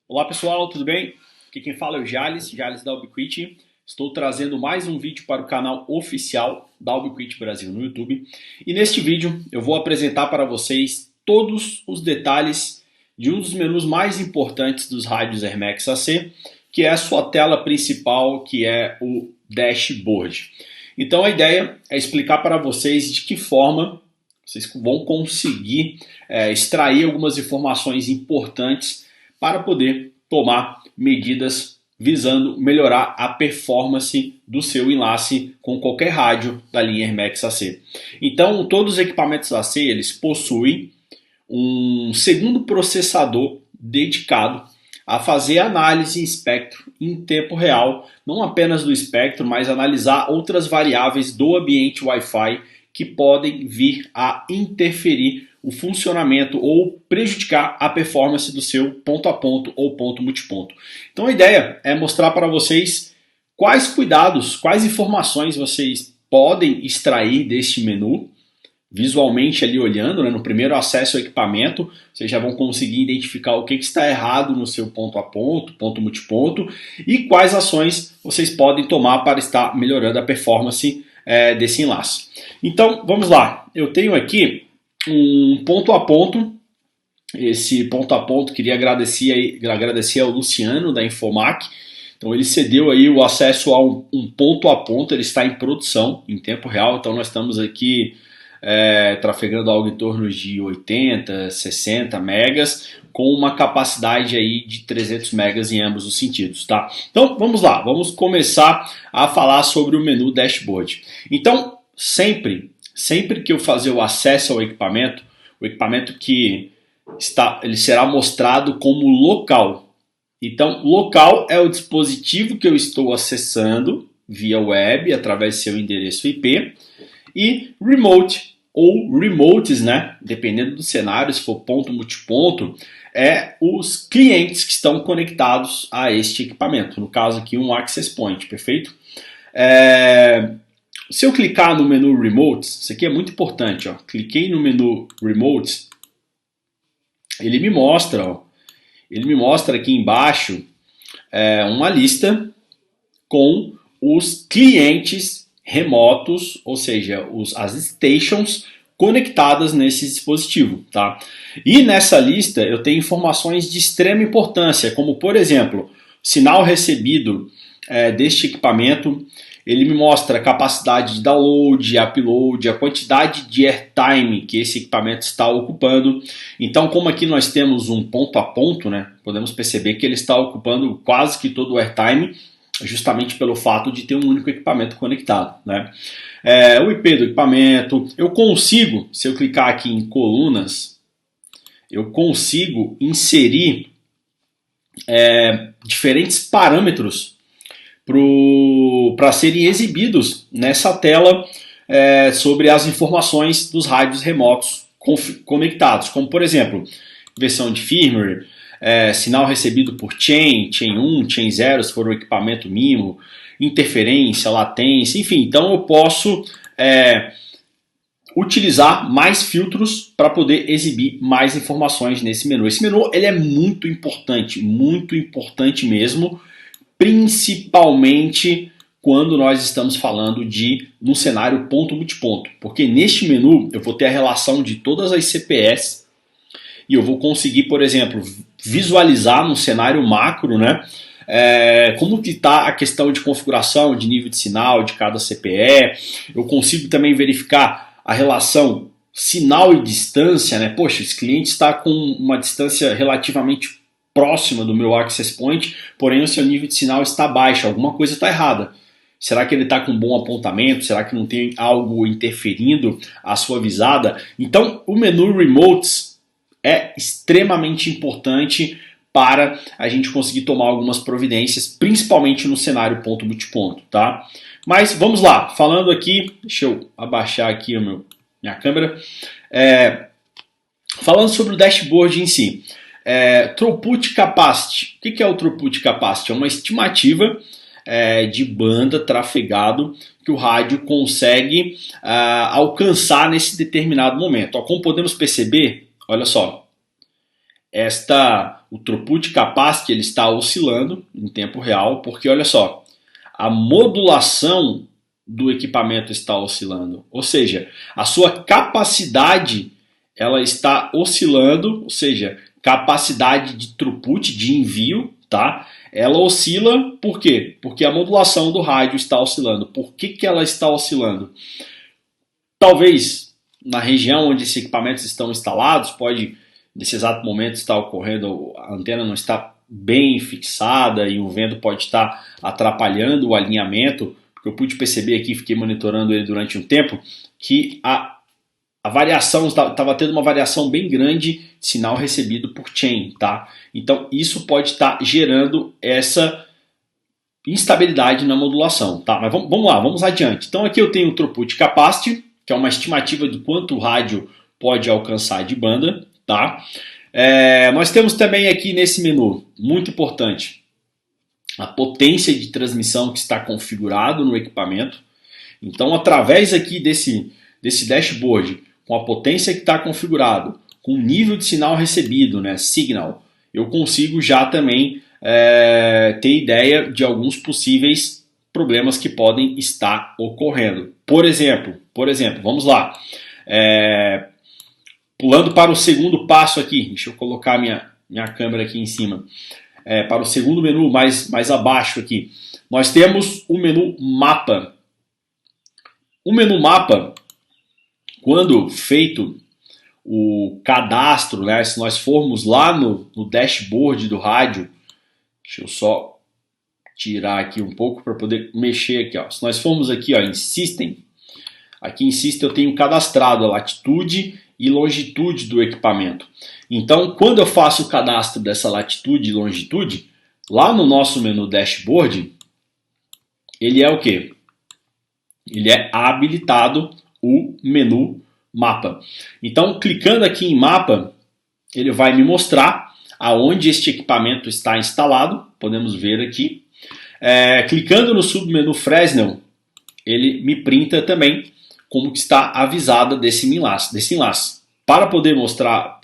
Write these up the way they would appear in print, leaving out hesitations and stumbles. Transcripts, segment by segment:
Olá pessoal, tudo bem? Aqui quem fala é o Jales da Ubiquiti. Estou trazendo mais um vídeo para o canal oficial da Ubiquiti Brasil no YouTube. E neste vídeo eu vou apresentar para vocês todos os detalhes de um dos menus mais importantes dos rádios Air Max AC, que é a sua tela principal, que é o dashboard. Então a ideia é explicar para vocês de que forma vocês vão conseguir extrair algumas informações importantes para poder tomar medidas visando melhorar a performance do seu enlace com qualquer rádio da linha Air Max AC. Então, todos os equipamentos AC eles possuem um segundo processador dedicado a fazer análise em espectro em tempo real, não apenas do espectro, mas analisar outras variáveis do ambiente Wi-Fi que podem vir a interferir o funcionamento ou prejudicar a performance do seu ponto a ponto ou ponto multiponto. Então a ideia é mostrar para vocês quais cuidados, quais informações vocês podem extrair deste menu, visualmente ali olhando, no primeiro acesso ao equipamento, vocês já vão conseguir identificar o que está errado no seu ponto a ponto, ponto multiponto, e quais ações vocês podem tomar para estar melhorando a performance desse enlace. Então vamos lá, eu tenho aqui um ponto a ponto. Esse ponto a ponto queria agradecer ao Luciano da Infomac. Então ele cedeu aí o acesso a um ponto a ponto, ele está em produção em tempo real, então nós estamos aqui trafegando algo em torno de 80, 60 megas, com uma capacidade aí de 300 megas em ambos os sentidos, tá? Então vamos lá, vamos começar a falar sobre o menu dashboard. Então sempre que eu fazer o acesso ao equipamento, o equipamento que ele será mostrado como local. Então local é o dispositivo que eu estou acessando via web através do seu endereço IP, e remote ou remotes, dependendo do cenário, se for ponto multiponto, é os clientes que estão conectados a este equipamento. No caso aqui um access point, perfeito? Se eu clicar no menu remotes, isso aqui é muito importante, ó. Cliquei no menu remotes, ele me mostra aqui embaixo uma lista com os clientes remotos, ou seja, as stations conectadas nesse dispositivo, tá? E nessa lista eu tenho informações de extrema importância, como por exemplo, sinal recebido deste equipamento, ele me mostra a capacidade de download, upload, a quantidade de airtime que esse equipamento está ocupando. Então, como aqui nós temos um ponto a ponto, podemos perceber que ele está ocupando quase que todo o airtime, justamente pelo fato de ter um único equipamento conectado. O IP do equipamento, eu consigo, se eu clicar aqui em colunas, eu consigo inserir diferentes parâmetros para serem exibidos nessa tela sobre as informações dos rádios remotos conectados, como por exemplo, versão de firmware, sinal recebido por chain 1, chain 0, se for um equipamento MIMO, interferência, latência, enfim. Então eu posso utilizar mais filtros para poder exibir mais informações nesse menu. Esse menu ele é muito importante mesmo, principalmente quando nós estamos falando de um cenário ponto multiponto, porque neste menu eu vou ter a relação de todas as CPS e eu vou conseguir, por exemplo, visualizar no cenário macro, como que está a questão de configuração de nível de sinal de cada CPE. Eu consigo também verificar a relação sinal e distância, Poxa, esse cliente está com uma distância relativamente próxima do meu access point, porém o seu nível de sinal está baixo, alguma coisa está errada. Será que ele está com um bom apontamento? Será que não tem algo interferindo a sua visada? Então o menu Remotes é extremamente importante para a gente conseguir tomar algumas providências, principalmente no cenário ponto multiponto, tá? Mas vamos lá, falando aqui, deixa eu abaixar aqui minha câmera, falando sobre o dashboard em si. Throughput Capacity. O que é o Throughput Capacity? É uma estimativa de banda trafegado que o rádio consegue alcançar nesse determinado momento. Como podemos perceber, olha só, o throughput capacity ele está oscilando em tempo real, porque olha só, a modulação do equipamento está oscilando, ou seja, a sua capacidade ela está oscilando, ou seja, capacidade de throughput, de envio, tá? Ela oscila, por quê? Porque a modulação do rádio está oscilando. Por que ela está oscilando? Talvez na região onde esses equipamentos estão instalados, pode nesse exato momento estar ocorrendo, a antena não está bem fixada e o vento pode estar atrapalhando o alinhamento, porque eu pude perceber aqui, fiquei monitorando ele durante um tempo, que a variação, estava tendo uma variação bem grande de sinal recebido por chain, tá? Então isso pode estar gerando essa instabilidade na modulação, tá? Mas vamos lá, vamos adiante. Então aqui eu tenho o throughput capacity, que é uma estimativa de quanto o rádio pode alcançar de banda, tá? Nós temos também aqui nesse menu, muito importante, a potência de transmissão que está configurado no equipamento. Então através aqui desse dashboard, com a potência que está configurado, com o nível de sinal recebido, né, signal, eu consigo já também ter ideia de alguns possíveis problemas que podem estar ocorrendo. Por exemplo, vamos lá, pulando para o segundo passo aqui, deixa eu colocar minha câmera aqui em cima, para o segundo menu, mais abaixo aqui, nós temos o menu mapa. O menu mapa, quando feito o cadastro, né, se nós formos lá no dashboard do rádio, deixa eu só tirar aqui um pouco para poder mexer aqui, ó. Se nós formos aqui, ó, em System, aqui em System eu tenho cadastrado a latitude e longitude do equipamento. Então, quando eu faço o cadastro dessa latitude e longitude, lá no nosso menu dashboard, ele é o quê? Ele é habilitado o menu mapa. Então, clicando aqui em mapa, ele vai me mostrar aonde este equipamento está instalado. Podemos ver aqui. Clicando no submenu Fresnel, ele me printa também como que está avisada desse enlace. Para poder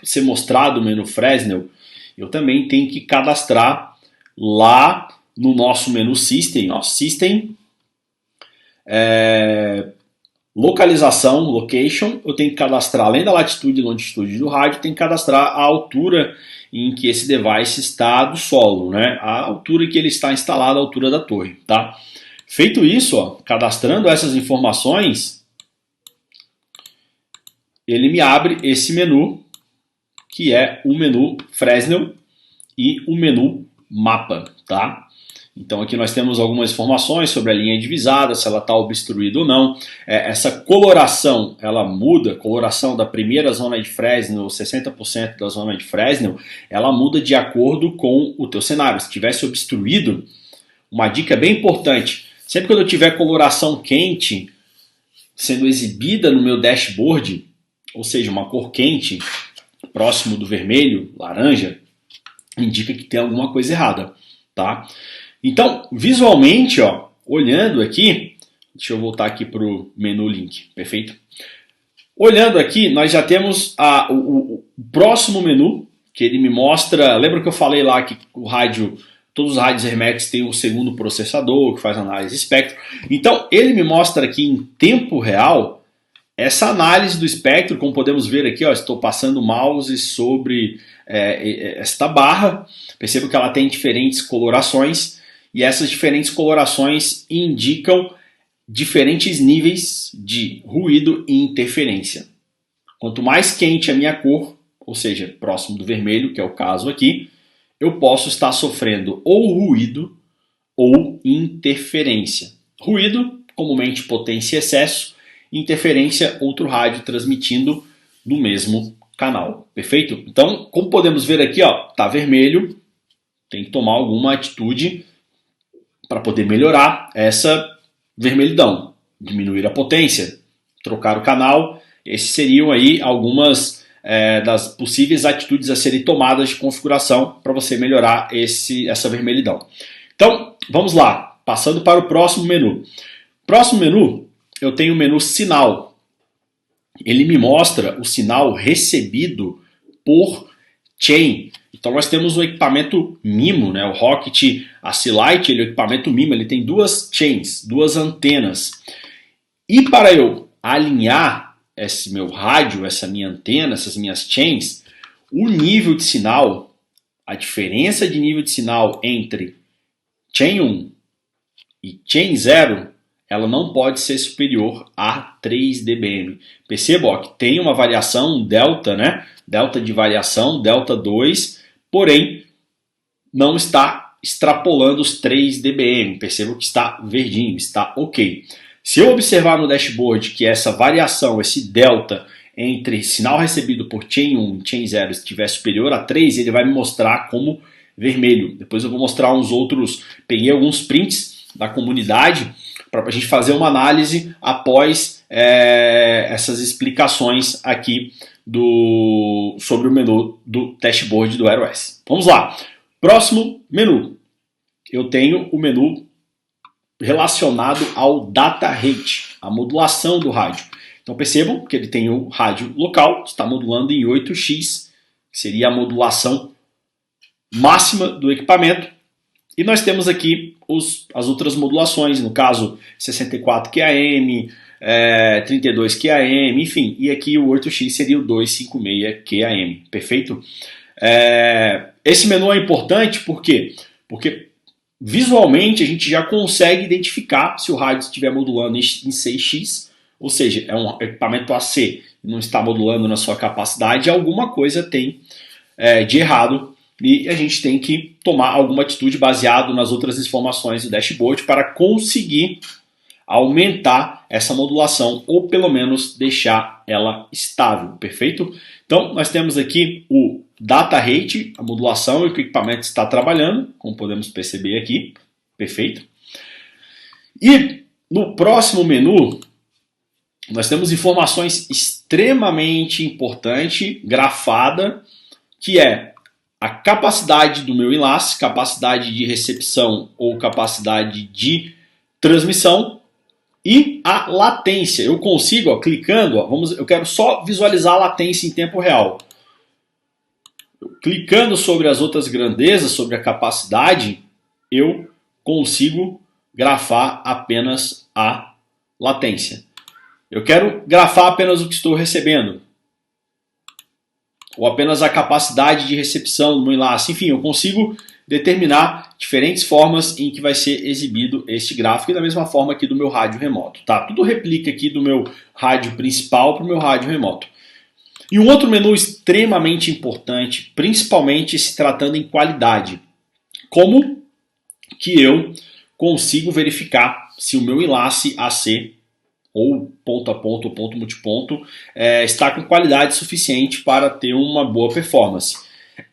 ser mostrado o menu Fresnel, eu também tenho que cadastrar lá no nosso menu System, ó, System, localização, location, eu tenho que cadastrar, além da latitude e longitude do rádio, eu tenho que cadastrar a altura em que esse device está do solo, né? A altura que ele está instalado, a altura da torre, tá? Feito isso, ó, cadastrando essas informações, ele me abre esse menu, que é o menu Fresnel e o menu mapa, tá? Então aqui nós temos algumas informações sobre a linha divisada, se ela está obstruída ou não. Essa coloração, ela muda, coloração da primeira zona de Fresnel, 60% da zona de Fresnel, ela muda de acordo com o teu cenário. Se tivesse obstruído, uma dica bem importante, sempre que eu tiver coloração quente sendo exibida no meu dashboard, ou seja, uma cor quente, próximo do vermelho, laranja, indica que tem alguma coisa errada, tá? Então, visualmente, ó, olhando aqui, deixa eu voltar aqui para o menu link, perfeito? Olhando aqui, nós já temos o próximo menu, que ele me mostra, lembra que eu falei lá que o rádio, todos os rádios herméticos têm o segundo processador, que faz análise de espectro. Então, ele me mostra aqui em tempo real, essa análise do espectro, como podemos ver aqui, ó, estou passando o mouse sobre esta barra, percebo que ela tem diferentes colorações, e essas diferentes colorações indicam diferentes níveis de ruído e interferência. Quanto mais quente a minha cor, ou seja, próximo do vermelho, que é o caso aqui, eu posso estar sofrendo ou ruído ou interferência. Ruído, comumente potência e excesso, interferência, outro rádio transmitindo no mesmo canal, perfeito? Então, como podemos ver aqui, ó, tá vermelho, tem que tomar alguma atitude para poder melhorar essa vermelhidão, diminuir a potência, trocar o canal. Esses seriam aí algumas das possíveis atitudes a serem tomadas de configuração para você melhorar essa vermelhidão. Então, vamos lá, passando para o próximo menu. Próximo menu, eu tenho o menu sinal. Ele me mostra o sinal recebido por chain. Então nós temos o equipamento MIMO, né? O Rocket AC Lite, ele é o equipamento MIMO, ele tem duas chains, duas antenas. E para eu alinhar esse meu rádio, essa minha antena, essas minhas chains, o nível de sinal, a diferença de nível de sinal entre chain 1 e chain 0, ela não pode ser superior a 3 dBm. Perceba ó, que tem uma variação, um delta, né? Delta de variação, delta 2, porém não está extrapolando os 3 dBm. Perceba que está verdinho, está ok. Se eu observar no dashboard que essa variação, esse delta entre sinal recebido por chain 1 e chain 0 estiver superior a 3, ele vai me mostrar como vermelho. Depois eu vou mostrar uns outros, peguei alguns prints da comunidade para a gente fazer uma análise após essas explicações aqui sobre o menu do dashboard do Air OS. Vamos lá. Próximo menu. Eu tenho o menu relacionado ao data rate, a modulação do rádio. Então percebam que ele tem o rádio local, está modulando em 8x, que seria a modulação máxima do equipamento. E nós temos aqui as outras modulações, no caso 64 QAM, 32 QAM, enfim. E aqui o 8x seria o 256 QAM, perfeito? Esse menu é importante por quê? Porque visualmente a gente já consegue identificar se o rádio estiver modulando em 6x, ou seja, é um equipamento AC e não está modulando na sua capacidade, alguma coisa tem de errado e a gente tem que tomar alguma atitude baseado nas outras informações do dashboard para conseguir aumentar essa modulação ou pelo menos deixar ela estável, perfeito? Então nós temos aqui o data rate, a modulação e o que o equipamento está trabalhando, como podemos perceber aqui, perfeito? E no próximo menu nós temos informações extremamente importantes, grafada, que é a capacidade do meu enlace, capacidade de recepção ou capacidade de transmissão e a latência. Eu consigo, ó, clicando, ó, eu quero só visualizar a latência em tempo real. Clicando sobre as outras grandezas, sobre a capacidade, eu consigo grafar apenas a latência. Eu quero grafar apenas o que estou recebendo, ou apenas a capacidade de recepção do meu enlace. Enfim, eu consigo determinar diferentes formas em que vai ser exibido este gráfico, e da mesma forma aqui do meu rádio remoto. Tá? Tudo replica aqui do meu rádio principal para o meu rádio remoto. E um outro menu extremamente importante, principalmente se tratando em qualidade. Como que eu consigo verificar se o meu enlace AC ou ponto a ponto ou ponto multiponto está com qualidade suficiente para ter uma boa performance?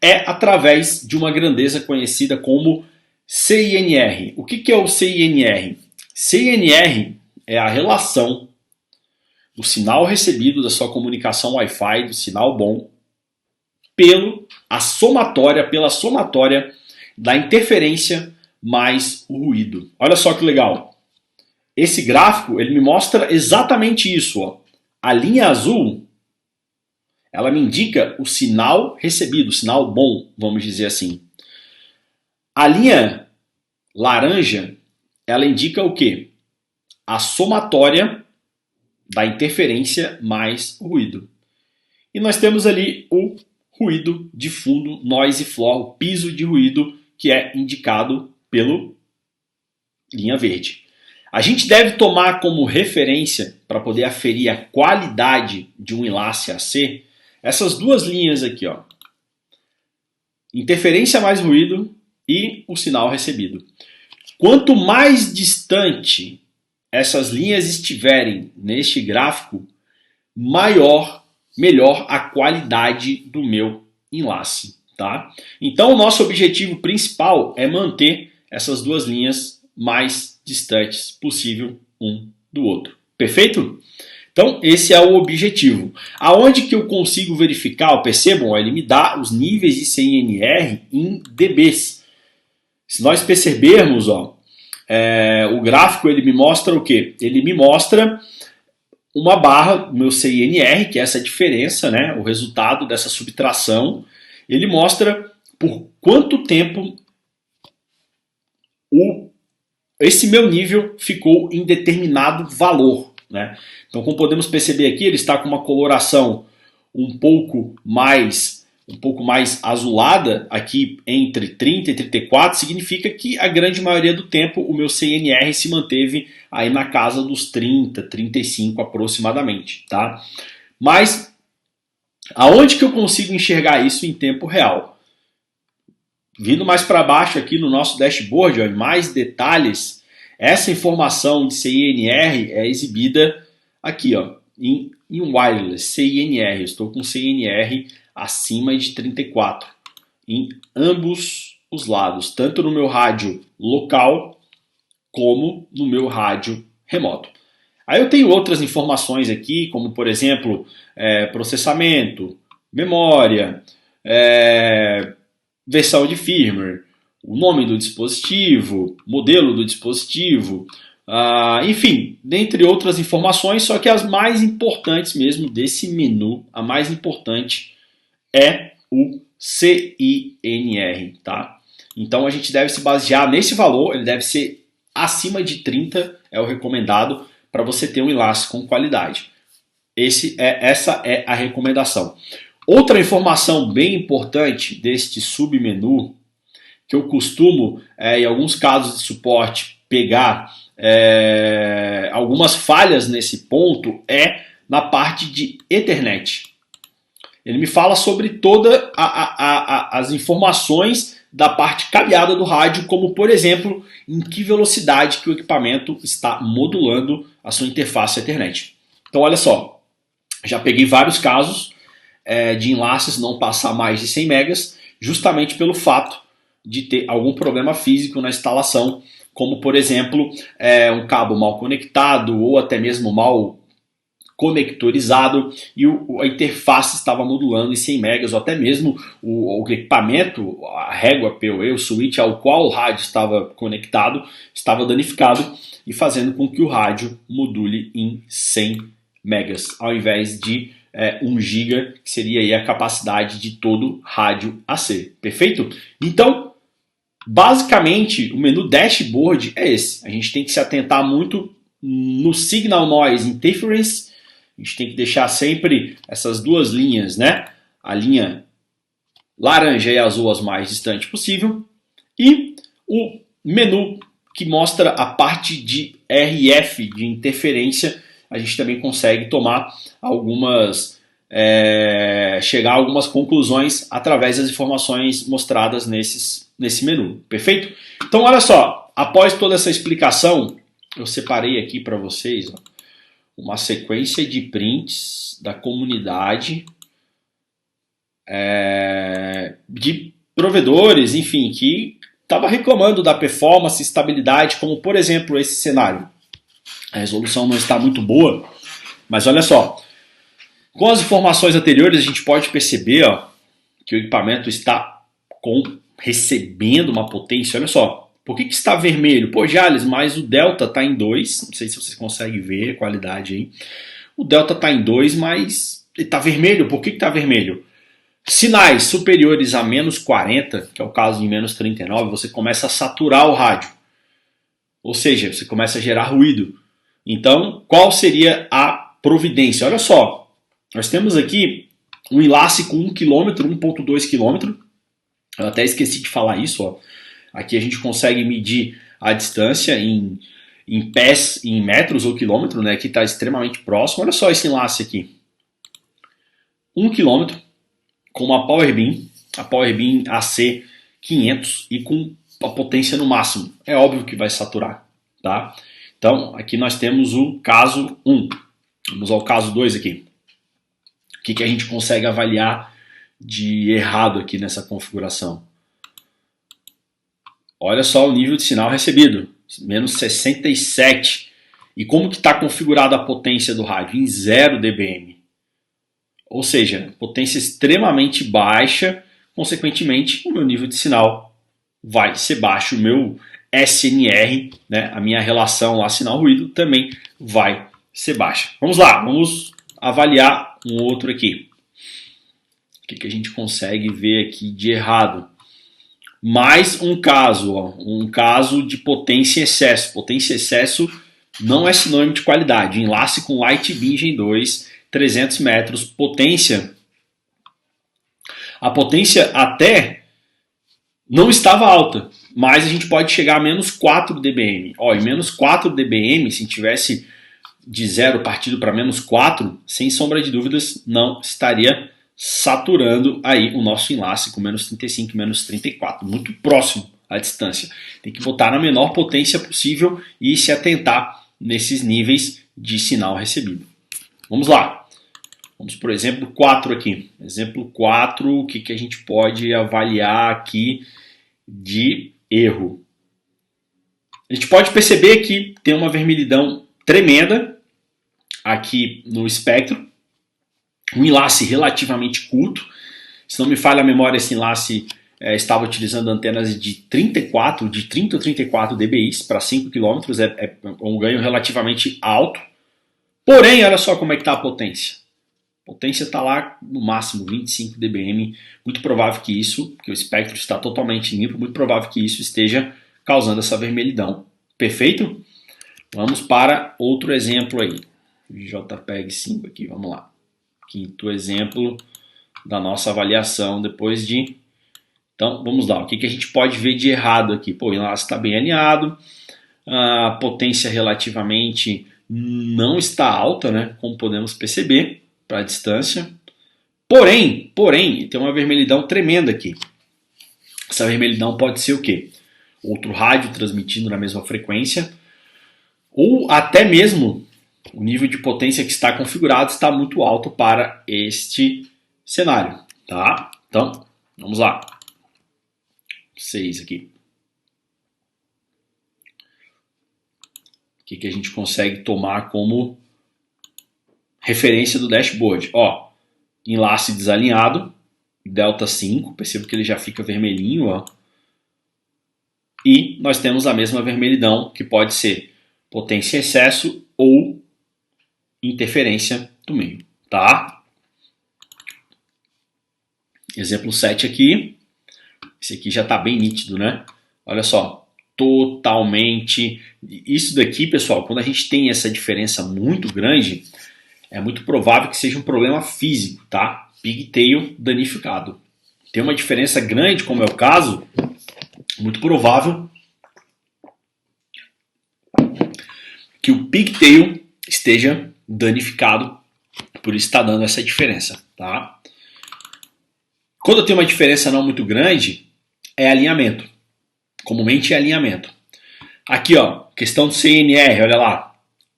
É através de uma grandeza conhecida como CINR. O que é o CINR? CINR é a relação do sinal recebido da sua comunicação Wi-Fi, do sinal bom, pela somatória da interferência mais o ruído. Olha só que legal. Esse gráfico ele me mostra exatamente isso. Ó. A linha azul, ela me indica o sinal recebido, o sinal bom, vamos dizer assim. A linha laranja, ela indica o quê? A somatória da interferência mais o ruído. E nós temos ali o ruído de fundo, noise floor, o piso de ruído, que é indicado pelo linha verde. A gente deve tomar como referência, para poder aferir a qualidade de um enlace AC, essas duas linhas aqui, ó. Interferência mais ruído e o sinal recebido. Quanto mais distante essas linhas estiverem neste gráfico, melhor a qualidade do meu enlace. Tá? Então o nosso objetivo principal é manter essas duas linhas mais distantes possível um do outro. Perfeito? Então esse é o objetivo. Aonde que eu consigo verificar? Percebam, ele me dá os níveis de CINR em dBs. Se nós percebermos, ó, o gráfico ele me mostra o quê? Ele me mostra uma barra do meu CINR, que é essa diferença, né? O resultado dessa subtração. Ele mostra por quanto tempo esse meu nível ficou em determinado valor, né? Então, como podemos perceber aqui, ele está com uma coloração um pouco mais azulada, aqui entre 30 e 34, significa que a grande maioria do tempo o meu CNR se manteve aí na casa dos 30, 35 aproximadamente, tá? Mas aonde que eu consigo enxergar isso em tempo real? Vindo mais para baixo aqui no nosso dashboard, ó, em mais detalhes, essa informação de CINR é exibida aqui, ó, em wireless, CINR. Eu estou com CINR acima de 34 em ambos os lados, tanto no meu rádio local como no meu rádio remoto. Aí eu tenho outras informações aqui, como por exemplo, processamento, memória, versão de firmware, o nome do dispositivo, modelo do dispositivo, enfim, dentre outras informações, só que as mais importantes mesmo desse menu, a mais importante é o CINR, tá? Então a gente deve se basear nesse valor, ele deve ser acima de 30, é o recomendado para você ter um enlace com qualidade. Essa é a recomendação. Outra informação bem importante deste submenu, que eu costumo, em alguns casos de suporte, pegar algumas falhas nesse ponto, é na parte de Ethernet. Ele me fala sobre todas as informações da parte cabeada do rádio, como por exemplo, em que velocidade que o equipamento está modulando a sua interface Ethernet. Então olha só, já peguei vários casos de enlaces não passar mais de 100 megas, justamente pelo fato de ter algum problema físico na instalação, como por exemplo, um cabo mal conectado ou até mesmo mal conectorizado e a interface estava modulando em 100 megas, ou até mesmo o equipamento, a régua PoE, o switch ao qual o rádio estava conectado, estava danificado e fazendo com que o rádio module em 100 megas, ao invés de 1 GB, que seria aí a capacidade de todo rádio AC. Perfeito? Então, basicamente, o menu dashboard é esse. A gente tem que se atentar muito no Signal Noise Interference. A gente tem que deixar sempre essas duas linhas, né? A linha laranja e azul as mais distante possível. E o menu que mostra a parte de RF, de interferência, a gente também consegue tomar chegar a algumas conclusões através das informações mostradas nesse menu. Perfeito? Então, olha só, após toda essa explicação, eu separei aqui para vocês, ó, uma sequência de prints da comunidade, de provedores, enfim, que estava reclamando da performance, estabilidade, como por exemplo esse cenário. A resolução não está muito boa, mas olha só, com as informações anteriores a gente pode perceber, ó, que o equipamento está recebendo uma potência. Olha só, por que está vermelho? Pô, Jales, mas o delta está em 2, não sei se vocês conseguem ver a qualidade aí. O delta está em 2, mas ele está vermelho. Por que está vermelho? Sinais superiores a menos 40, que é o caso de menos 39, você começa a saturar o rádio. Ou seja, você começa a gerar ruído. Então, qual seria a providência? Olha só, nós temos aqui um enlace com 1 km, 1.2 km. Eu até esqueci de falar isso, ó. Aqui a gente consegue medir a distância em pés, em metros ou quilômetro, né, que está extremamente próximo. Olha só esse enlace aqui. 1 km com uma Powerbeam, a Powerbeam AC500 e com a potência no máximo. É óbvio que vai saturar, tá? Então, aqui nós temos o caso 1. Vamos ao caso 2 aqui. O que a gente consegue avaliar de errado aqui nessa configuração? Olha só o nível de sinal recebido, menos 67. E como que está configurada a potência do rádio? Em 0 dBm. Ou seja, potência extremamente baixa, consequentemente o meu nível de sinal vai ser baixo, o meu SNR, né, a minha relação lá sinal-ruído também vai ser baixa. Vamos lá, vamos avaliar um outro aqui. O que a gente consegue ver aqui de errado? Mais um caso, ó, um caso de potência em excesso. Potência em excesso não é sinônimo de qualidade. Enlace com Light Beam Gen 2, 300 metros, potência. A potência até não estava alta, mas a gente pode chegar a menos 4 dBm. Ó, e menos 4 dBm, se tivesse de 0 partido para menos 4, sem sombra de dúvidas, não estaria saturando aí o nosso enlace com menos 35 e menos 34, muito próximo à distância. Tem que botar na menor potência possível e se atentar nesses níveis de sinal recebido. Vamos lá. Vamos por exemplo 4 aqui. Exemplo 4, o que a gente pode avaliar aqui de erro? A gente pode perceber que tem uma vermelhidão tremenda aqui no espectro. Um enlace relativamente curto. Se não me falha a memória, esse enlace estava utilizando antenas de 30 ou 34 dBi para 5 km, é um ganho relativamente alto. Porém, olha só como é que está a potência. A potência está lá no máximo 25 dBm. Muito provável que isso, porque o espectro está totalmente limpo, muito provável que isso esteja causando essa vermelhidão. Perfeito? Vamos para outro exemplo aí. JPEG 5 aqui, vamos lá. Quinto exemplo da nossa avaliação depois de... Então, vamos lá. O que a gente pode ver de errado aqui? Pô, o enlace está bem alinhado. A potência relativamente não está alta, né? Como podemos perceber, para a distância. Porém, tem uma vermelhidão tremenda aqui. Essa vermelhidão pode ser o quê? Outro rádio transmitindo na mesma frequência. Ou até mesmo... o nível de potência que está configurado está muito alto para este cenário, tá? Então, vamos lá. 6 aqui. O que a gente consegue tomar como referência do dashboard? Ó, enlace desalinhado, delta 5, percebo que ele já fica vermelhinho, ó. E nós temos a mesma vermelhidão, que pode ser potência em excesso ou interferência do meio, tá? Exemplo 7 aqui. Esse aqui já está bem nítido, né? Olha só, totalmente... Isso daqui, pessoal, quando a gente tem essa diferença muito grande, é muito provável que seja um problema físico, tá? Pigtail danificado. Tem uma diferença grande, como é o caso, muito provável que o pigtail esteja danificado, por isso está dando essa diferença, tá? Quando eu tenho uma diferença não muito grande, é alinhamento. Comumente é alinhamento. Aqui, ó, questão do CNR, olha lá.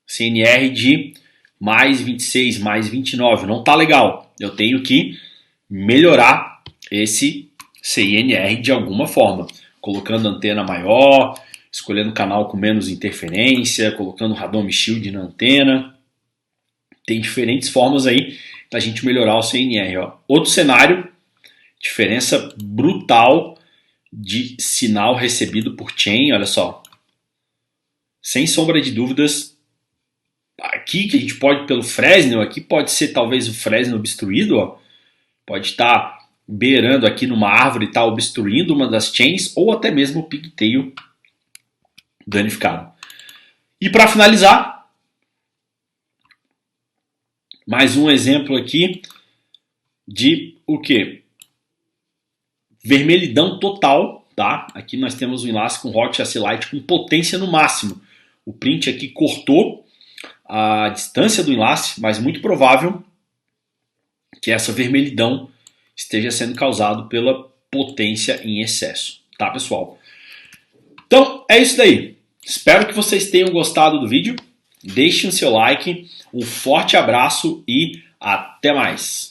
CNR de mais 26, mais 29, não tá legal. Eu tenho que melhorar esse CNR de alguma forma, colocando antena maior, escolhendo canal com menos interferência, colocando Radome Shield na antena. Tem diferentes formas aí da gente melhorar o CNR. Ó. Outro cenário, diferença brutal de sinal recebido por chain, olha só. Sem sombra de dúvidas, aqui que a gente pode, pelo Fresnel, aqui pode ser talvez o Fresnel obstruído, ó. Pode estar beirando aqui numa árvore e estar obstruindo uma das chains, ou até mesmo o pigtail danificado. E para finalizar, mais um exemplo aqui de o que? Vermelhidão total, tá? Aqui nós temos um enlace com Hot AC Light com potência no máximo. O print aqui cortou a distância do enlace, mas muito provável que essa vermelhidão esteja sendo causado pela potência em excesso, tá, pessoal? Então, é isso daí. Espero que vocês tenham gostado do vídeo. Deixem o seu like, um forte abraço e até mais!